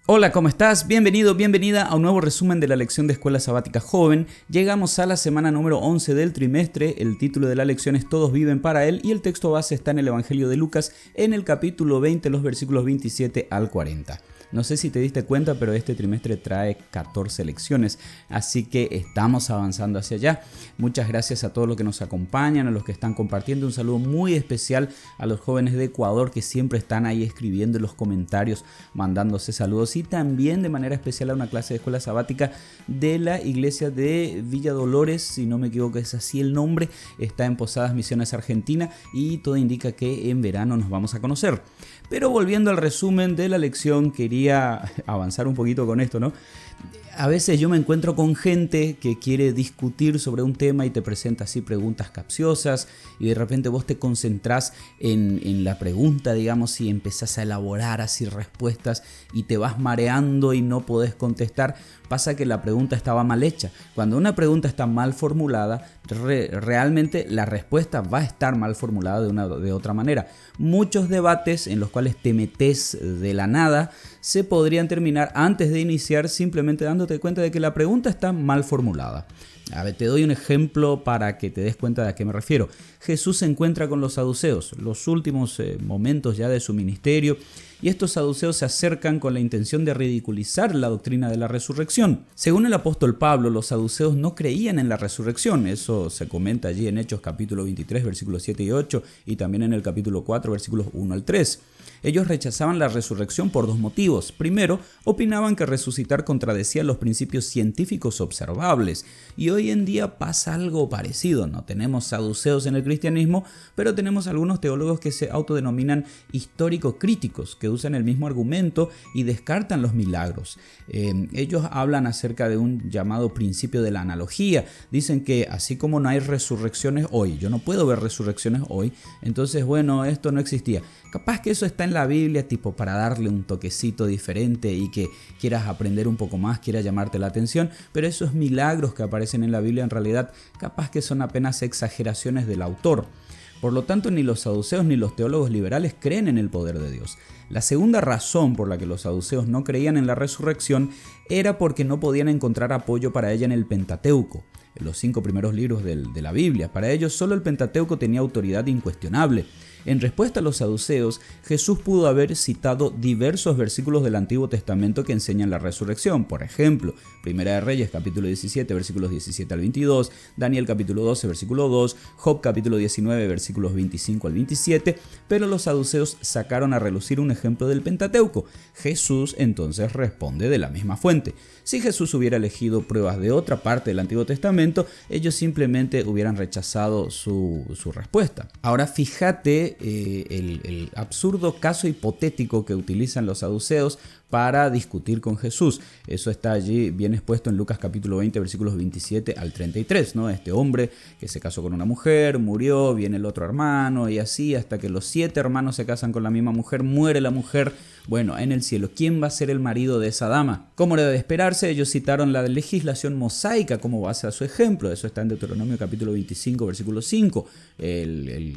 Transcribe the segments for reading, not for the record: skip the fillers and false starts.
Hola, ¿cómo estás? Bienvenido, bienvenida a un nuevo resumen de la lección de Escuela Sabática Joven. Llegamos a la semana número 11 del trimestre. El título de la lección es Todos viven para Él y el texto base está en el Evangelio de Lucas en el capítulo 20, los versículos 27 al 40. No sé si te diste cuenta, pero este trimestre trae 14 lecciones, así que estamos avanzando hacia allá. Muchas gracias a todos los que nos acompañan, a los que están compartiendo. Un saludo muy especial a los jóvenes de Ecuador que siempre están ahí escribiendo en los comentarios, mandándose saludos, y también de manera especial a una clase de escuela sabática de la iglesia de Villa Dolores, si no me equivoco es así el nombre, está en Posadas Misiones, Argentina, y todo indica que en verano nos vamos a conocer. Pero volviendo al resumen de la lección, quería avanzar un poquito con esto, ¿no? A veces yo me encuentro con gente que quiere discutir sobre un tema y te presenta así preguntas capciosas y de repente vos te concentrás en la pregunta, digamos, y empezás a elaborar así respuestas y te vas mareando y no podés contestar. Pasa que la pregunta estaba mal hecha. Cuando una pregunta está mal formulada, realmente la respuesta va a estar mal formulada de otra manera. Muchos debates en los cuales te metes de la nada se podrían terminar antes de iniciar simplemente dándote cuenta de que la pregunta está mal formulada. A ver, te doy un ejemplo para que te des cuenta de a qué me refiero. Jesús se encuentra con los saduceos, los últimos momentos ya de su ministerio, y estos saduceos se acercan con la intención de ridiculizar la doctrina de la resurrección. Según el apóstol Pablo, los saduceos no creían en la resurrección. Eso se comenta allí en Hechos capítulo 23, versículos 7 y 8, y también en el capítulo 4, versículos 1 al 3. Ellos rechazaban la resurrección por dos motivos. Primero, opinaban que resucitar contradecía los principios científicos observables. Y hoy en día pasa algo parecido. No tenemos saduceos en el cristianismo, pero tenemos algunos teólogos que se autodenominan histórico-críticos, que usan el mismo argumento y descartan los milagros. Ellos hablan acerca de un llamado principio de la analogía. Dicen que así como no hay resurrecciones hoy, yo no puedo ver resurrecciones hoy, entonces bueno, esto no existía. Capaz que eso está en la Biblia, tipo para darle un toquecito diferente y que quieras aprender un poco más, quieras llamarte la atención, pero esos milagros que aparecen en la Biblia en realidad capaz que son apenas exageraciones del autor. Por lo tanto, ni los saduceos ni los teólogos liberales creen en el poder de Dios. La segunda razón por la que los saduceos no creían en la resurrección era porque no podían encontrar apoyo para ella en el Pentateuco, en los 5 primeros libros de la Biblia. Para ellos solo el Pentateuco tenía autoridad incuestionable. En respuesta a los saduceos, Jesús pudo haber citado diversos versículos del Antiguo Testamento que enseñan la resurrección. Por ejemplo, Primera de Reyes, capítulo 17, versículos 17 al 22, Daniel, capítulo 12, versículo 2, Job, capítulo 19, versículos 25 al 27, pero los saduceos sacaron a relucir un ejemplo del Pentateuco. Jesús entonces responde de la misma fuente. Si Jesús hubiera elegido pruebas de otra parte del Antiguo Testamento, ellos simplemente hubieran rechazado su respuesta. Ahora fíjate el absurdo caso hipotético que utilizan los saduceos para discutir con Jesús. Eso está allí bien expuesto en Lucas capítulo 20, versículos 27 al 33, ¿no? Este hombre que se casó con una mujer, murió, viene el otro hermano y así hasta que los 7 hermanos se casan con la misma mujer, muere la mujer. Bueno, en el cielo, ¿quién va a ser el marido de esa dama? Como era de esperarse, ellos citaron la legislación mosaica como base a su ejemplo. Eso está en Deuteronomio capítulo 25, versículo 5.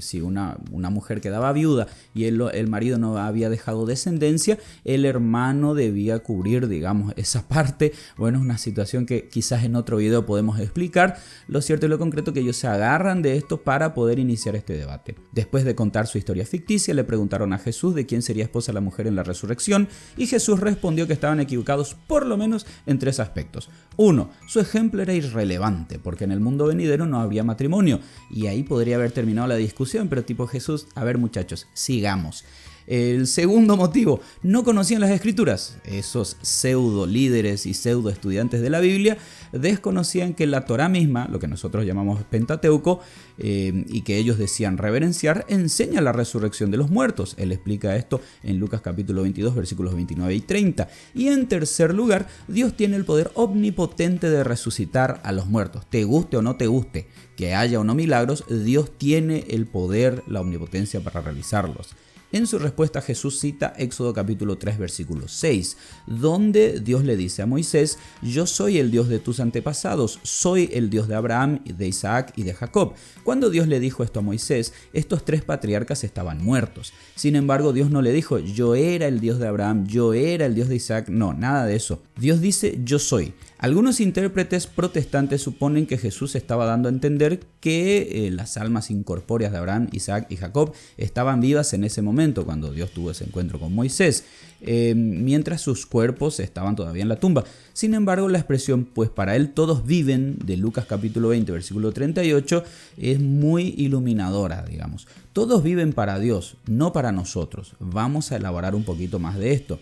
Si una mujer quedaba viuda y el marido no había dejado descendencia, el hermano debía cubrir, digamos, esa parte. Bueno, es una situación que quizás en otro video podemos explicar. Lo cierto y lo concreto es que ellos se agarran de esto para poder iniciar este debate. Después de contar su historia ficticia, le preguntaron a Jesús de quién sería esposa la mujer en la resurrección, y Jesús respondió que estaban equivocados por lo menos en 3 aspectos. 1. Su ejemplo era irrelevante, porque en el mundo venidero no habría matrimonio, y ahí podría haber terminado la discusión, pero tipo Jesús, a ver muchachos, sigamos. El segundo motivo, no conocían las escrituras. Esos pseudo líderes y pseudo estudiantes de la Biblia desconocían que la Torá misma, lo que nosotros llamamos Pentateuco, y que ellos decían reverenciar, enseña la resurrección de los muertos. Él explica esto en Lucas capítulo 22, versículos 29 y 30. Y en tercer lugar, Dios tiene el poder omnipotente de resucitar a los muertos. Te guste o no te guste, que haya o no milagros, Dios tiene el poder, la omnipotencia para realizarlos. En su respuesta Jesús cita Éxodo capítulo 3 versículo 6, donde Dios le dice a Moisés: yo soy el Dios de tus antepasados, soy el Dios de Abraham, de Isaac y de Jacob. Cuando Dios le dijo esto a Moisés, estos tres patriarcas estaban muertos. Sin embargo, Dios no le dijo: yo era el Dios de Abraham, yo era el Dios de Isaac. No, nada de eso. Dios dice: yo soy. Algunos intérpretes protestantes suponen que Jesús estaba dando a entender que las almas incorpóreas de Abraham, Isaac y Jacob estaban vivas en ese momento cuando Dios tuvo ese encuentro con Moisés, mientras sus cuerpos estaban todavía en la tumba. Sin embargo, la expresión "pues para él todos viven" de Lucas capítulo 20 versículo 38 es muy iluminadora, digamos. Todos viven para Dios, no para nosotros. Vamos a elaborar un poquito más de esto.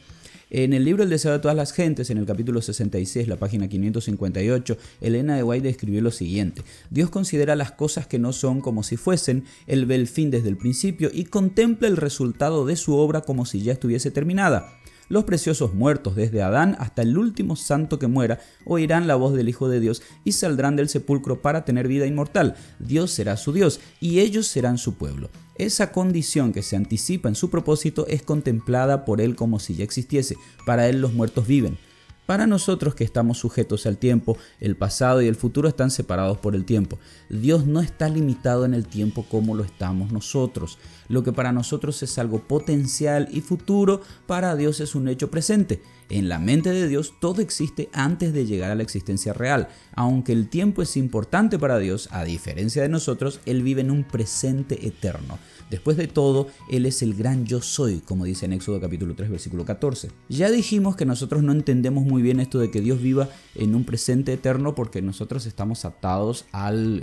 En el libro El deseo de todas las gentes, en el capítulo 66, la página 558, Elena de White describió lo siguiente: Dios considera las cosas que no son como si fuesen, Él ve el fin desde el principio y contempla el resultado de su obra como si ya estuviese terminada. Los preciosos muertos, desde Adán hasta el último santo que muera, oirán la voz del Hijo de Dios y saldrán del sepulcro para tener vida inmortal. Dios será su Dios y ellos serán su pueblo. Esa condición que se anticipa en su propósito es contemplada por Él como si ya existiese. Para Él los muertos viven. Para nosotros que estamos sujetos al tiempo, el pasado y el futuro están separados por el tiempo. Dios no está limitado en el tiempo como lo estamos nosotros. Lo que para nosotros es algo potencial y futuro, para Dios es un hecho presente. En la mente de Dios todo existe antes de llegar a la existencia real. Aunque el tiempo es importante para Dios, a diferencia de nosotros, Él vive en un presente eterno. Después de todo, Él es el gran yo soy, como dice en Éxodo capítulo 3 versículo 14. Ya dijimos que nosotros no entendemos muy bien esto de que Dios viva en un presente eterno porque nosotros estamos atados al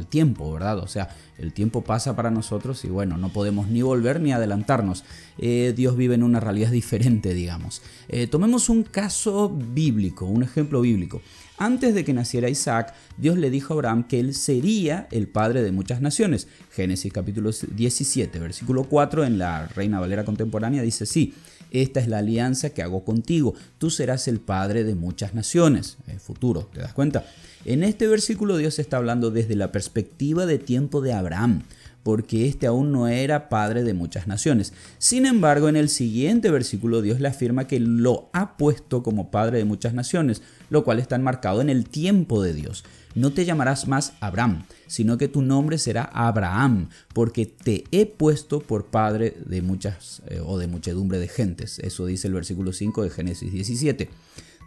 tiempo, ¿verdad? O sea, el tiempo pasa para nosotros y bueno, no podemos ni volver ni adelantarnos. Dios vive en una realidad diferente, digamos. Tomemos un caso bíblico, un ejemplo bíblico. Antes de que naciera Isaac, Dios le dijo a Abraham que él sería el padre de muchas naciones. Génesis capítulo 17, versículo 4, en la Reina Valera contemporánea dice así: esta es la alianza que hago contigo, tú serás el padre de muchas naciones. Futuro, ¿te das cuenta? En este versículo Dios está hablando desde la perspectiva de tiempo de Abraham, porque este aún no era padre de muchas naciones. Sin embargo, en el siguiente versículo Dios le afirma que lo ha puesto como padre de muchas naciones, lo cual está enmarcado en el tiempo de Dios. No te llamarás más Abraham, sino que tu nombre será Abraham, porque te he puesto por padre de muchas o de muchedumbre de gentes. Eso dice el versículo 5 de Génesis 17.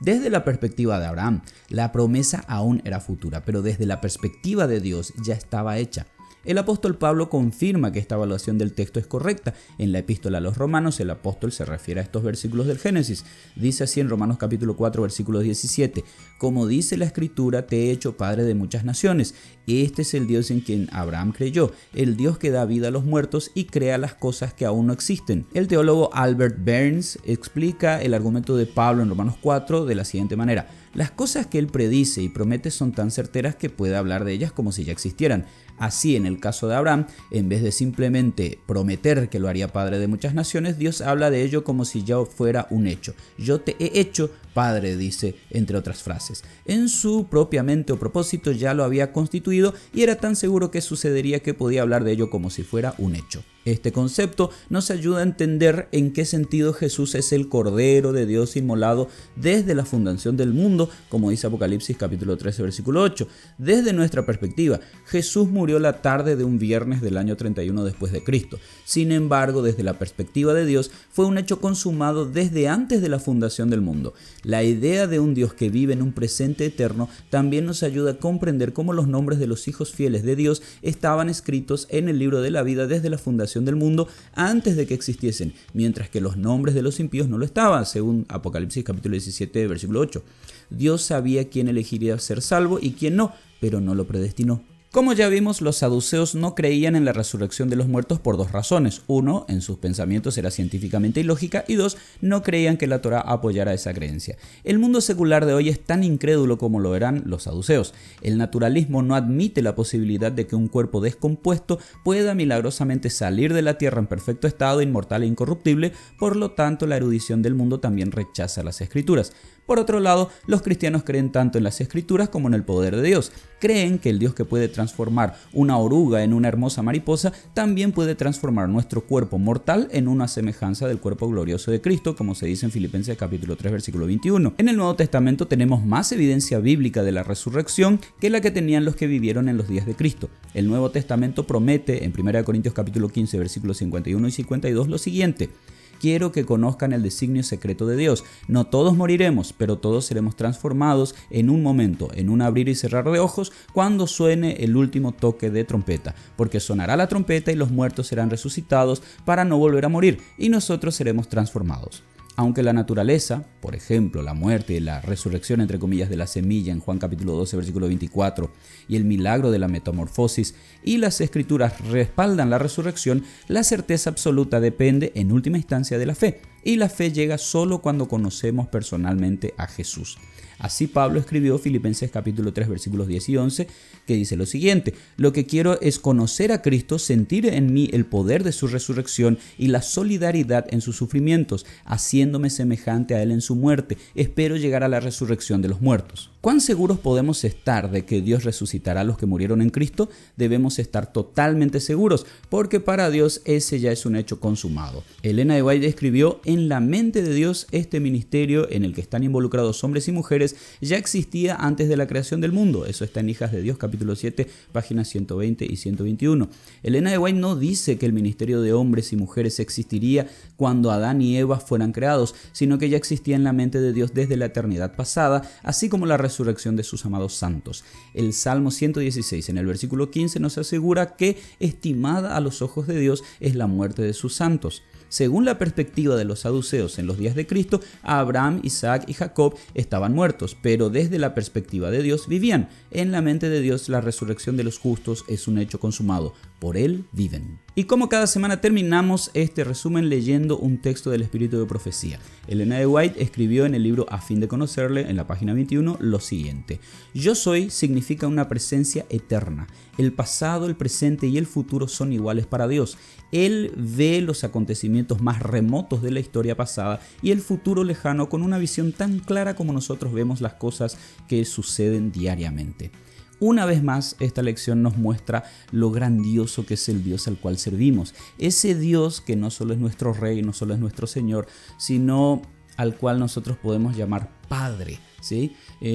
Desde la perspectiva de Abraham, la promesa aún era futura, pero desde la perspectiva de Dios ya estaba hecha. El apóstol Pablo confirma que esta evaluación del texto es correcta. En la epístola a los Romanos, el apóstol se refiere a estos versículos del Génesis. Dice así en Romanos capítulo 4, versículo 17: como dice la Escritura, te he hecho padre de muchas naciones. Este es el Dios en quien Abraham creyó, el Dios que da vida a los muertos y crea las cosas que aún no existen. El teólogo Albert Barnes explica el argumento de Pablo en Romanos 4 de la siguiente manera: las cosas que él predice y promete son tan certeras que puede hablar de ellas como si ya existieran. Así, en el caso de Abraham, en vez de simplemente prometer que lo haría padre de muchas naciones, Dios habla de ello como si ya fuera un hecho. Yo te he hecho padre, dice, entre otras frases. En su propia mente o propósito ya lo había constituido y era tan seguro que sucedería que podía hablar de ello como si fuera un hecho. Este concepto nos ayuda a entender en qué sentido Jesús es el Cordero de Dios inmolado desde la fundación del mundo, como dice Apocalipsis capítulo 13 versículo 8. Desde nuestra perspectiva, Jesús murió la tarde de un viernes del año 31 después de Cristo. Sin embargo, desde la perspectiva de Dios, fue un hecho consumado desde antes de la fundación del mundo. La idea de un Dios que vive en un presente eterno también nos ayuda a comprender cómo los nombres de los hijos fieles de Dios estaban escritos en el libro de la vida desde la fundación del mundo antes de que existiesen, mientras que los nombres de los impíos no lo estaban, según Apocalipsis capítulo 17 versículo 8. Dios sabía quién elegiría ser salvo y quién no, pero no lo predestinó. Como ya vimos, los saduceos no creían en la resurrección de los muertos por dos razones. Uno, en sus pensamientos era científicamente ilógica, y dos, no creían que la Torá apoyara esa creencia. El mundo secular de hoy es tan incrédulo como lo eran los saduceos. El naturalismo no admite la posibilidad de que un cuerpo descompuesto pueda milagrosamente salir de la tierra en perfecto estado, inmortal e incorruptible, por lo tanto la erudición del mundo también rechaza las escrituras. Por otro lado, los cristianos creen tanto en las escrituras como en el poder de Dios. Creen que el Dios que puede transformar una oruga en una hermosa mariposa, también puede transformar nuestro cuerpo mortal en una semejanza del cuerpo glorioso de Cristo, como se dice en Filipenses capítulo 3, versículo 21. En el Nuevo Testamento tenemos más evidencia bíblica de la resurrección que la que tenían los que vivieron en los días de Cristo. El Nuevo Testamento promete en 1 Corintios capítulo 15, versículos 51 y 52 lo siguiente: quiero que conozcan el designio secreto de Dios. No todos moriremos, pero todos seremos transformados en un momento, en un abrir y cerrar de ojos, cuando suene el último toque de trompeta. Porque sonará la trompeta y los muertos serán resucitados para no volver a morir, y nosotros seremos transformados. Aunque la naturaleza, por ejemplo, la muerte y la resurrección entre comillas de la semilla en Juan capítulo 12 versículo 24 y el milagro de la metamorfosis y las escrituras respaldan la resurrección, la certeza absoluta depende en última instancia de la fe, y la fe llega solo cuando conocemos personalmente a Jesús. Así Pablo escribió Filipenses capítulo 3 versículos 10 y 11, que dice lo siguiente: lo que quiero es conocer a Cristo, sentir en mí el poder de su resurrección y la solidaridad en sus sufrimientos, haciéndome semejante a él en su muerte. Espero llegar a la resurrección de los muertos. ¿Cuán seguros podemos estar de que Dios resucitará a los que murieron en Cristo? Debemos estar totalmente seguros, porque para Dios ese ya es un hecho consumado. Elena de White escribió: en la mente de Dios este ministerio en el que están involucrados hombres y mujeres ya existía antes de la creación del mundo. Eso está en Hijas de Dios capítulo 7 páginas 120 y 121. Elena de White no dice que el ministerio de hombres y mujeres existiría cuando Adán y Eva fueran creados, sino que ya existía en la mente de Dios desde la eternidad pasada, así como la resurrección de sus amados santos. El Salmo 116 en el versículo 15 nos asegura que estimada a los ojos de Dios es la muerte de sus santos. Según la perspectiva de los saduceos en los días de Cristo, Abraham, Isaac y Jacob estaban muertos, pero desde la perspectiva de Dios vivían. En la mente de Dios la resurrección de los justos es un hecho consumado. Por él viven. Y como cada semana terminamos este resumen leyendo un texto del Espíritu de Profecía. Elena de White escribió en el libro A fin de conocerle, en la página 21, lo siguiente: yo soy significa una presencia eterna. El pasado, el presente y el futuro son iguales para Dios. Él ve los acontecimientos más remotos de la historia pasada y el futuro lejano con una visión tan clara como nosotros vemos las cosas que suceden diariamente. Una vez más, esta lección nos muestra lo grandioso que es el Dios al cual servimos. Ese Dios que no solo es nuestro Rey, no solo es nuestro Señor, sino al cual nosotros podemos llamar Padre, ¿sí?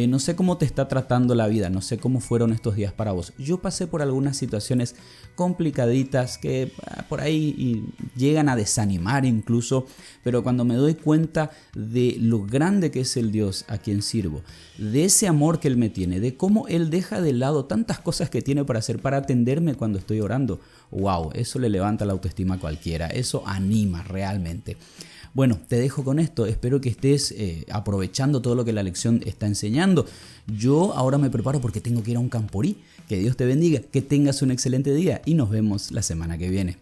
No sé cómo te está tratando la vida, no sé cómo fueron estos días para vos. Yo pasé por algunas situaciones complicaditas que por ahí llegan a desanimar incluso, pero cuando me doy cuenta de lo grande que es el Dios a quien sirvo, de ese amor que Él me tiene, de cómo Él deja de lado tantas cosas que tiene para hacer, para atenderme cuando estoy orando, wow, eso le levanta la autoestima a cualquiera, eso anima realmente. Bueno, te dejo con esto, espero que estés aprovechando todo lo que la lección está enseñando. Yo ahora me preparo porque tengo que ir a un camporí. Que Dios te bendiga, que tengas un excelente día y nos vemos la semana que viene.